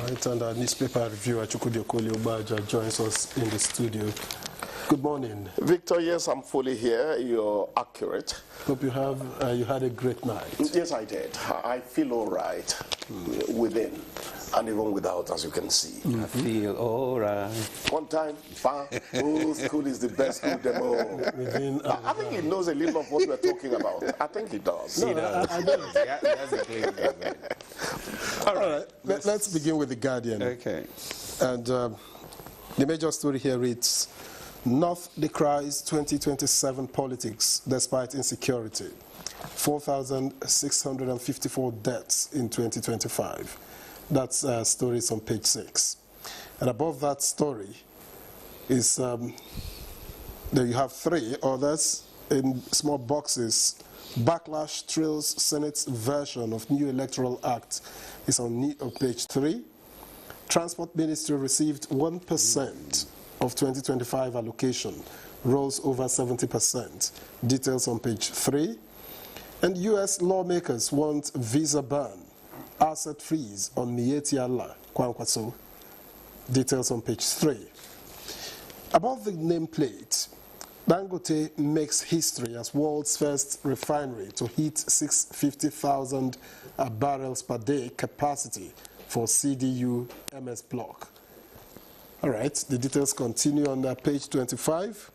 right, and our newspaper reviewer Chukwudi Obaja joins us in the studio. Good morning, Victor. Yes, I'm fully here. You're accurate. Hope you had a great night. Yes, I did. I feel all right within and even without, as you can see. I feel all right. One time, school is the best school demo. I think he knows a little of what we're talking about. I think he does. No, he does. I don't. He has a clear view. All right, let's begin with The Guardian. Okay. And the major story here reads, North decries 2027 politics despite insecurity. 4,654 deaths in 2025. That's stories on page 6. And above that story is, there you have 3 others in small boxes. Backlash trails Senate's version of new electoral act is on page 3. Transport Ministry received 1% of 2025 allocation, rose over 70%. Details on page 3. And U.S. lawmakers want visa ban, asset freeze on Mieti Allah, Kwankwaso. Details on page 3. Above the nameplate, Dangote makes history as world's first refinery to hit 650,000 barrels per day capacity for CDU MS block. All right, the details continue on page 25.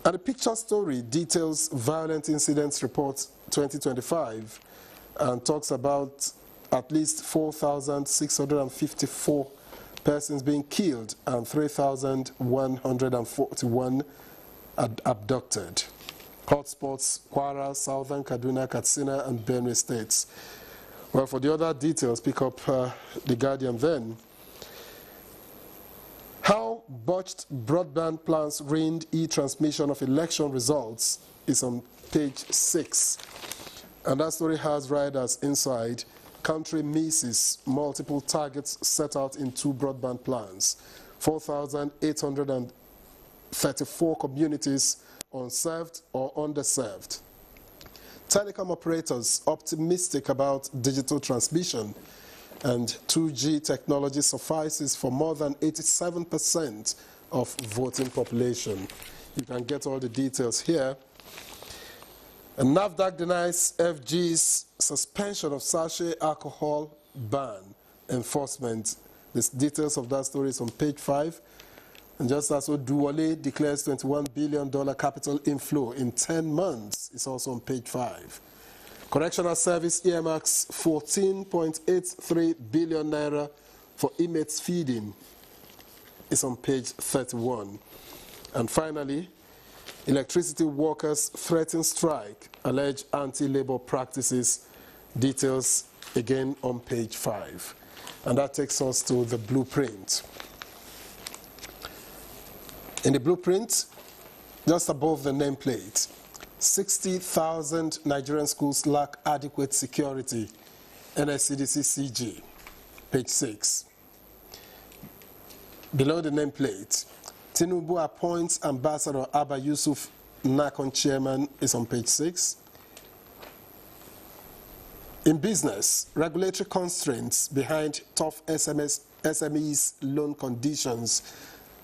And the picture story details violent incidents report 2025 and talks about at least 4,654 persons being killed and 3,141 abducted. Hotspots: Kwara, Southern Kaduna, Katsina, and Benue states. Well, for the other details, pick up The Guardian then. How botched broadband plans ruined e-transmission of election results is on page 6. And that story has riders inside. Country misses multiple targets set out in 2 broadband plans. 4,834 communities unserved or underserved. Telecom operators optimistic about digital transmission, and 2G technology suffices for more than 87% of voting population. You can get all the details here. And NAFDAC denies FG's suspension of sachet alcohol ban enforcement. The details of that story is on page 5. And just as Duwale declares $21 billion capital inflow in 10 months, it's also on page 5. Correctional Service earmarks 14.83 billion naira for inmates feeding. It's on page 31. And finally, electricity workers threaten strike, allege anti-labor practices. Details again on page 5. And that takes us to the blueprint. In the blueprint, just above the nameplate, 60,000 Nigerian schools lack adequate security. NSCDC CG, page 6. Below the nameplate, Tinubu appoints Ambassador Abba Yusuf NACON chairman is on page 6. In business, regulatory constraints behind tough SMEs loan conditions.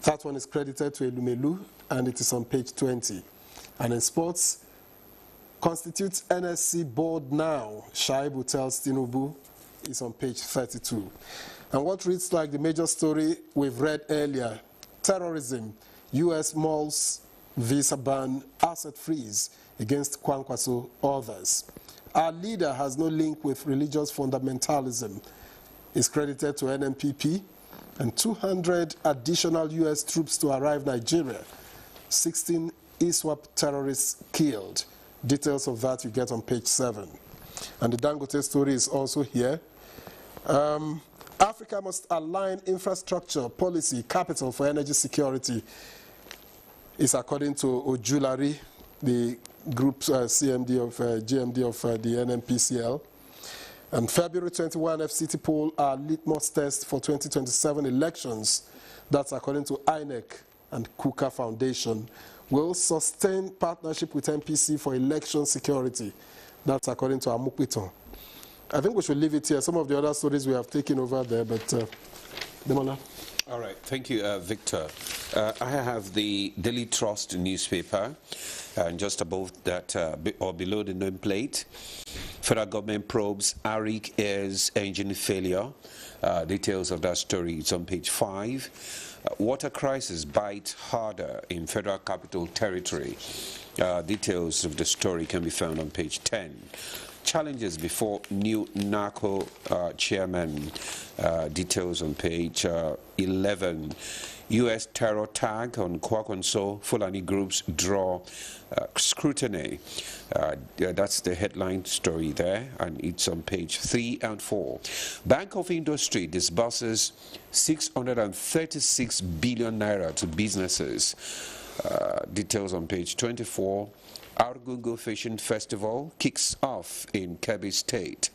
That one is credited to Elumelu, and it is on page 20. And in sports, constitutes NSC board now, Shaibu tells Tinubu, is on page 32. And what reads like the major story we've read earlier, terrorism, U.S. malls, visa ban, asset freeze against Kwankwaso, others. Our leader has no link with religious fundamentalism, is credited to NMPP, and 200 additional U.S. troops to arrive Nigeria, 16 ISWAP terrorists killed. Details of that you get on page 7. And the Dangote story is also here. Africa must align infrastructure, policy, capital for energy security, is according to Ojulari, the group GMD of the NMPCL. And February 21 FCT poll are litmus test for 2027 elections. That's according to INEC and Kuka Foundation. Will sustain partnership with MPC for election security. That's according to Amukwiton. I think we should leave it here. Some of the other stories we have taken over there, but Demola. All right, thank you, Victor. I have the Daily Trust newspaper, and just above that, or below the nameplate, federal government probes Arik Air's engine failure. Details of that story is on page 5. Water crisis bites harder in Federal Capital Territory. Details of the story can be found on page 10. Challenges before new NACO chairman. Details on page 11. U.S. terror tag on Kwakonso. Fulani groups draw scrutiny. That's the headline story there, and it's on page 3 and 4. Bank of Industry disburses 636 billion naira to businesses. Details on page 24. Argungu Fishing Festival kicks off in Kebbi State.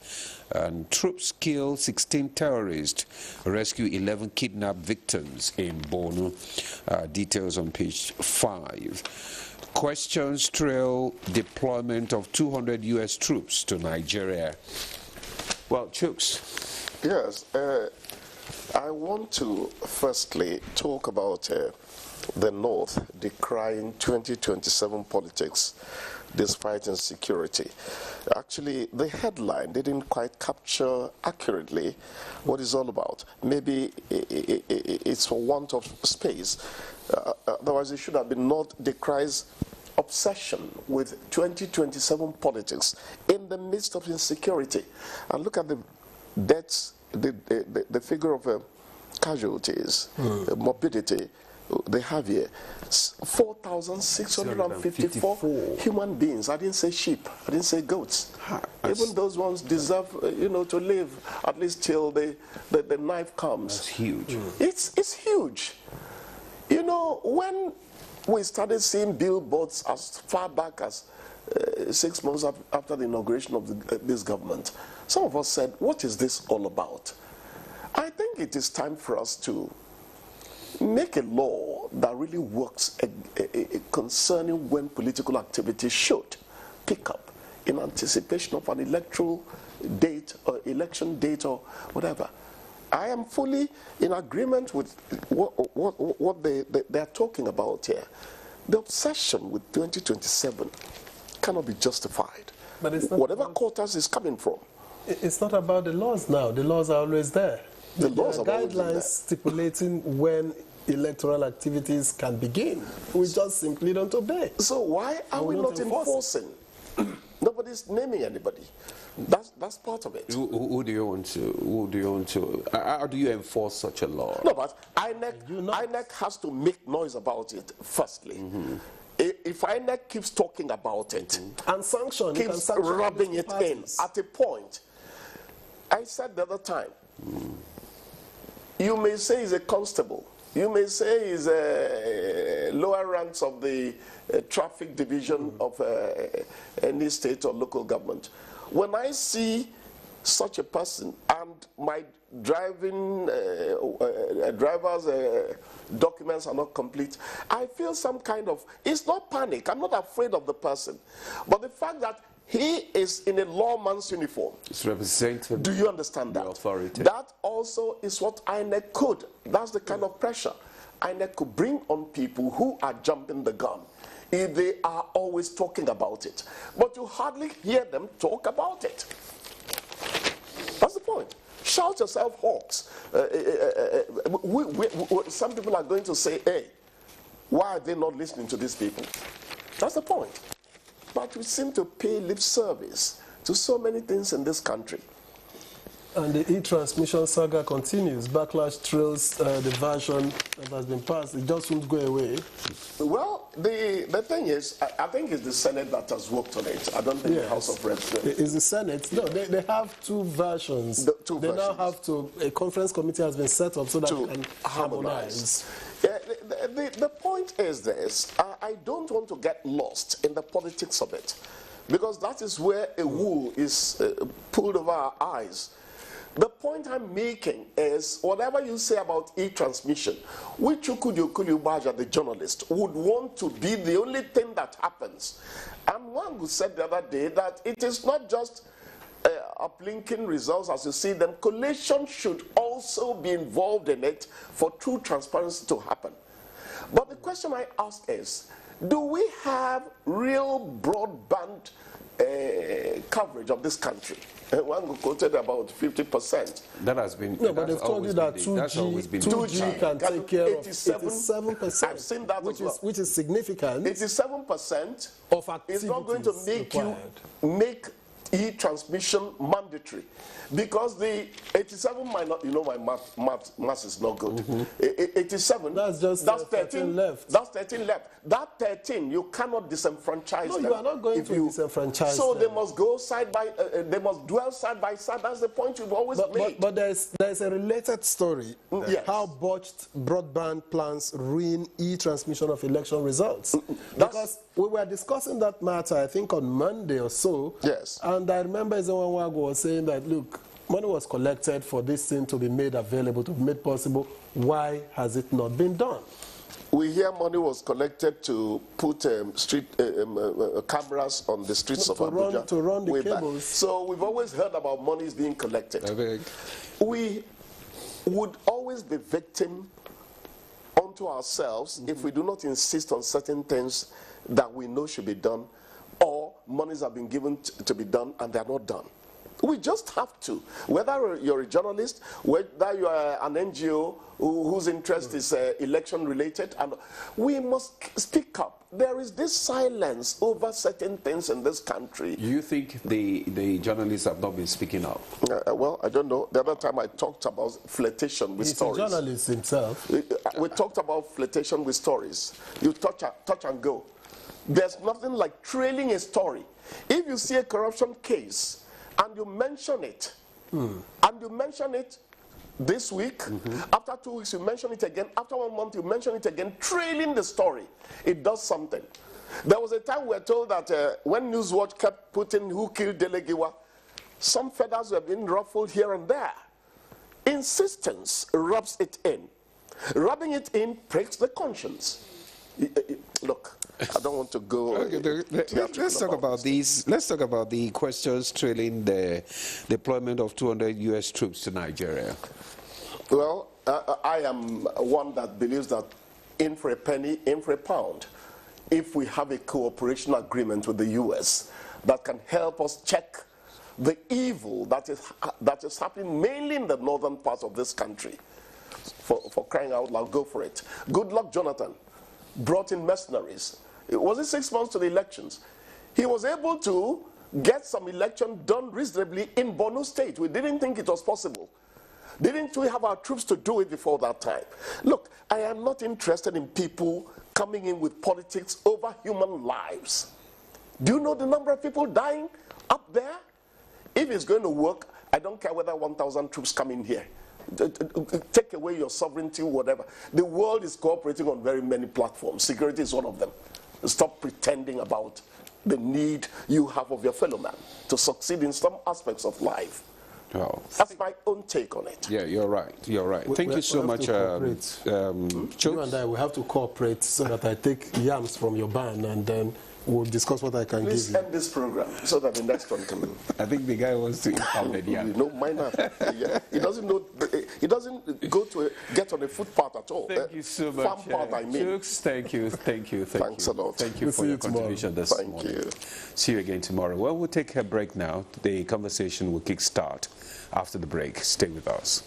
And troops kill 16 terrorists, rescue 11 kidnapped victims in Borno. Details on page 5. Questions trail deployment of 200 U.S. troops to Nigeria. Well, Chooks. Yes, I want to firstly talk about the North decrying 2027 politics despite insecurity. Actually, the headline didn't quite capture accurately what it's all about. Maybe it's for want of space. Otherwise, it should have been North decries obsession with 2027 politics in the midst of insecurity. And look at the deaths, the figure of casualties, morbidity they have here. 4,654 human beings. I didn't say sheep. I didn't say goats. Even those ones deserve, to live at least till the knife comes. That's huge. It's huge. When we started seeing billboards as far back as 6 months after the inauguration of this government, some of us said, what is this all about? I think it is time for us to make a law that really works concerning when political activity should pick up in anticipation of an electoral date or election date or whatever. I am fully in agreement with what they're talking about here. The obsession with 2027 cannot be justified. But it's not whatever quarters is coming from. It's not about the laws now. The laws are always there. The There laws are are always guidelines there. stipulating when electoral activities can begin. We just simply don't obey. So why are we not enforcing? Nobody's naming anybody. That's part of it. Who do you want to? How do you enforce such a law? No, but INEC has to make noise about it firstly. If INEC keeps talking about it And sanction. You can keeps sanction rubbing it political in parties. at a point. I said the other time, you may say he's a constable. You may say he's a lower ranks of the traffic division of any state or local government. When I see such a person and my driver's documents are not complete, I feel some kind of, it's not panic. I'm not afraid of the person. But the fact that he is in a lawman's uniform. It's representing. Do you understand that? The authority. That also is what INEC could. That's the kind of pressure INEC could bring on people who are jumping the gun if they are always talking about it. But you hardly hear them talk about it. That's the point. Shout yourself hawks. Some people are going to say, hey, why are they not listening to these people? That's the point. But we seem to pay lip service to so many things in this country. And the e-transmission saga continues. Backlash trails the version that has been passed. It just won't go away. Well, the thing is, I think it's the Senate that has worked on it. I don't think the House of Reps. It's the Senate. No, they have two versions. They now have to, a conference committee has been set up so that they can harmonize. Yeah, the point is this. I don't want to get lost in the politics of it, because that is where a wool is pulled over our eyes. The point I'm making is, whatever you say about e-transmission, which Baja, the journalist, would want to be the only thing that happens. And one who said the other day that it is not just uplinking results as you see them. Collation should also be involved in it for true transparency to happen. But the question I ask is, do we have real broadband coverage of this country? One quoted about 50%. That has been. No, but they've told you that 2G can take care of 87%. I've seen that as well. Which is significant. 87% of activities is not going to make required. you make e-transmission mandatory, because the 87 might not, you know, my math is not good. 87, that's 13 left. That's 13 left. That 13 you cannot disenfranchise them. No, you are not going to disenfranchise so them. they must go side by they must dwell side by side. That's the point you've always made. But there's a related story. Yes. How botched broadband plans ruin e-transmission of election results. Because we were discussing that matter, I think, on Monday or so. Yes. And I remember Ezenwawago was saying that, look, money was collected for this thing to be made available, to be made possible. Why has it not been done? We hear money was collected to put cameras on the streets of Abuja. To run the cables. Back. So we've always heard about monies being collected. We would always be victim unto ourselves if we do not insist on certain things that we know should be done, or monies have been given to be done and they're not done. We just have to. Whether you're a journalist, whether you are an NGO whose interest is election related, and we must speak up. There is this silence over certain things in this country. You think the journalists have not been speaking up? Well, I don't know. The other time I talked about flirtation with stories. He's a journalist himself. We talked about flirtation with stories. You touch and go. There's nothing like trailing a story. If you see a corruption case and you mention it, this week, after 2 weeks you mention it again, after 1 month you mention it again, trailing the story, it does something. There was a time we were told that when Newswatch kept putting who killed Delegiwa, some feathers were being ruffled here and there. Insistence rubs it in. Rubbing it in breaks the conscience. Look, I don't want to go. Let's talk about these. Let's talk about the questions trailing the deployment of 200 U.S. troops to Nigeria. Well, I am one that believes that in for a penny, in for a pound. If we have a cooperation agreement with the U.S. that can help us check the evil that is happening mainly in the northern parts of this country, for crying out loud, go for it. Good luck, Jonathan. Brought in mercenaries. Was it 6 months to the elections? He was able to get some election done reasonably in Borno State. We didn't think it was possible. Didn't we have our troops to do it before that time? Look, I am not interested in people coming in with politics over human lives. Do you know the number of people dying up there? If it's going to work, I don't care whether 1,000 troops come in here. Take away your sovereignty, whatever. The world is cooperating on very many platforms. Security is one of them. Stop pretending about the need you have of your fellow man to succeed in some aspects of life. Oh. That's my own take on it. Yeah, you're right. You're right. Thank you so much. You and I, we have to cooperate so that I take yams from your ban and then we'll discuss what I can Please give you. end this program so that the next one can. I think the guy wants to impound the yam. No, minor. Yeah. He doesn't know. He doesn't go to get on a footpath at all. Thank you so much. Farm path, I mean. Chooks, thank you. Thanks a lot. Thank you for your contribution this morning. Thank you. See you again tomorrow. Well, we'll take a break now. The conversation will kickstart after the break. Stay with us.